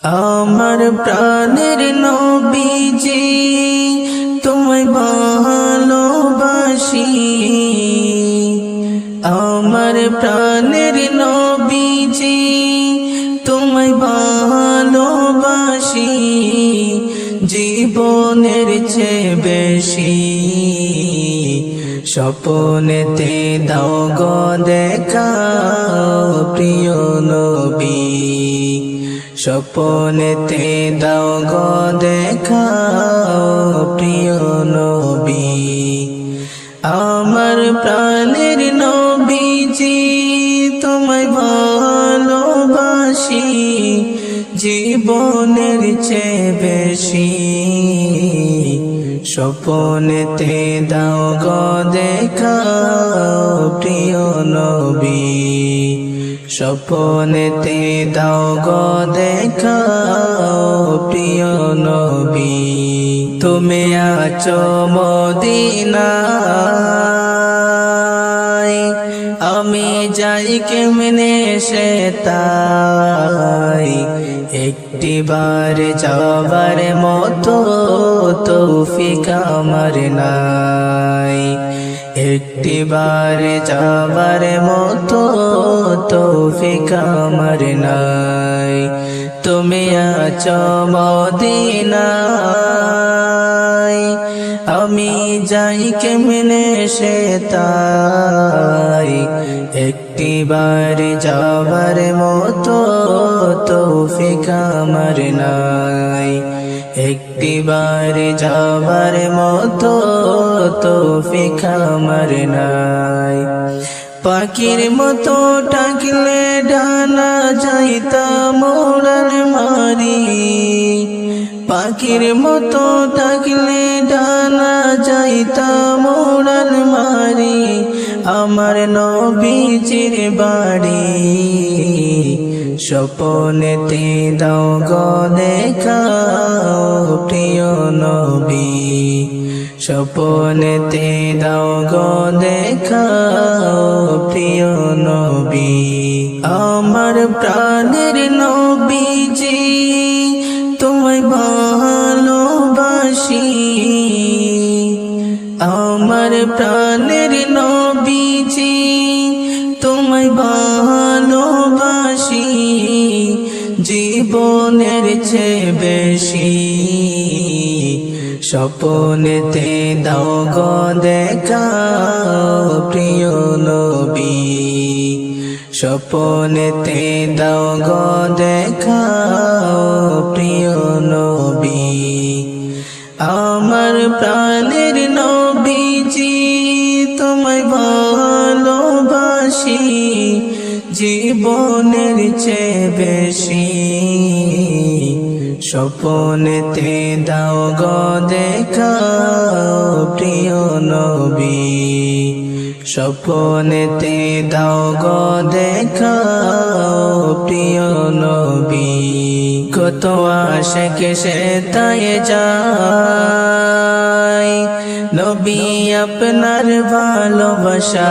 আমার প্রাণের নবীজি তোমায় ভালোবাসি, আমার প্রাণের নবীজি তোমায় ভালোবাসি, জীবনের চেয়ে বেশি স্বপ্নেতে দাও গো দেখা প্রিয় নবী, স্বপ্নেতে দাও গো দেখা প্রিয় নবী। আমার প্রাণের নবীজি তোমায় ভালোবাসি, জীবনের চেয়ে বেশি স্বপ্নেতে দাও গো দেখা প্রিয় নবী, স্বপ্নেতে দাও গো দেখা প্রিয় নবী। তুমি আছো মদিনায়, আমি যাই কেমনে সে তাই, একটিবার যাবার মতো তৌফিক আমার নাই, একটিবার যাবার মতো তৌফিক আমার নাই। তুমি আছো মদিনায়, আমি যাই কেমনে সে তাই, একটিবার যাবার মতো তৌফিক আমার নাই, একটিবার যাবার মতো তৌফিক আমার নাই। পাখির মতো ডাকলে ডানা যাইতাম উড়াল মারি, পাখির মতো ডাকলে ডানা যাইতাম উড়াল মারি, আমার নবীজির বাড়ি স্বপ্নেতে দাও গো দেখা প্রিয় নবী, স্বপ্নেতে দাও গো দেখা প্রিয় নবী। আমার প্রাণের নবীজি তোমায় ভালোবাসি, আমার প্রাণের নবীজি তোমায় ভালোবাসি, জীবনের চেয়ে বেশি স্বপ্নেতে দাও গো দেখা প্রিয় নবী, স্বপ্নেতে দাও গো দেখা প্রিয় নবী। আমার প্রাণের নবীজি তোমায় ভালোবাসি, জীবনের চেয়ে বেশি স্বপ্নেতে দাও গো দেখা প্রিয় নবী, স্বপ্নেতে দাও গো দেখা প্রিয় নবী। কত আশিক সে তাই যায়, নবী আপনার ভালোবাসায়,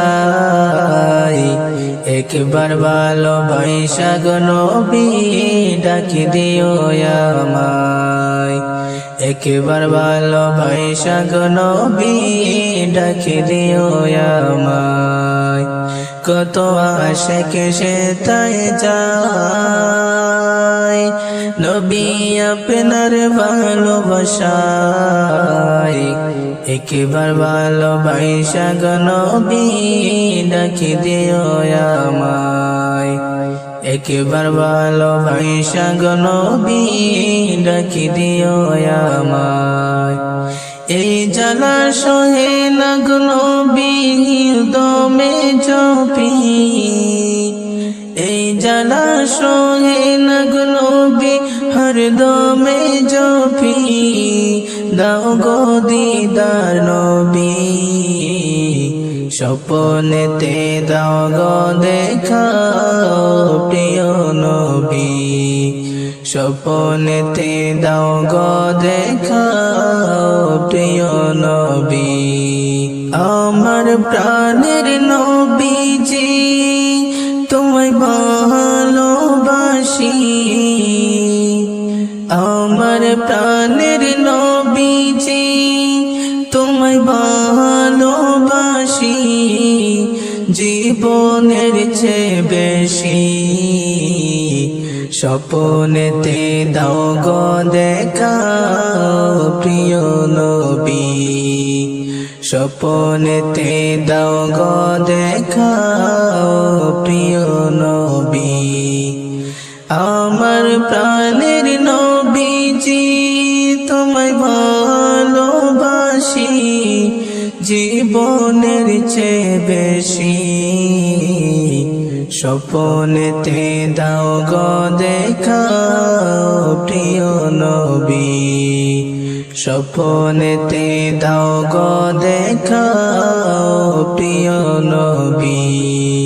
একবার ভালোবাসা গো নবী ডাকি দিও আমায়, একবার ভালোবাসা গো নবী ডাকি দিও আমায়। কত আশিক সে তাই যায়, নবী আপনার ভালোবাসায়, একবার ভালোবাসা গো নবী ডাকি দিও আমায়, একবার ভালোবাসা গো নবী ডাকি দিও আমায়। এই জ্বালা সহে না গো নবী দমে জপি, এই জ্বালা সহে না গো নবী হরদমে জপি, দাও গো দিদার নবী, স্বপ্নেতে দাও গো দেখা প্রিয় নবী, স্বপ্নেতে দাও গো দেখা প্রিয় নবী। আমার প্রাণের নবীজি তোমায় ভালোবাসি, আমার প্রাণের নবীজি তোমায় ভালোবাসি জীবনের চেয়ে বেশি স্বপ্নেতে দাও গো দেখা প্রিয় নবী স্বপ্নেতে দাও গো দেখা প্রিয় নবী আমার প্রাণের নবীজি তোমায় ভালোবাসি জীবনের চেয়ে বেশি স্বপ্নেতে দাও গো দেখা প্রিয় নবী স্বপ্নেতে দাও গো দেখা প্রিয় নবী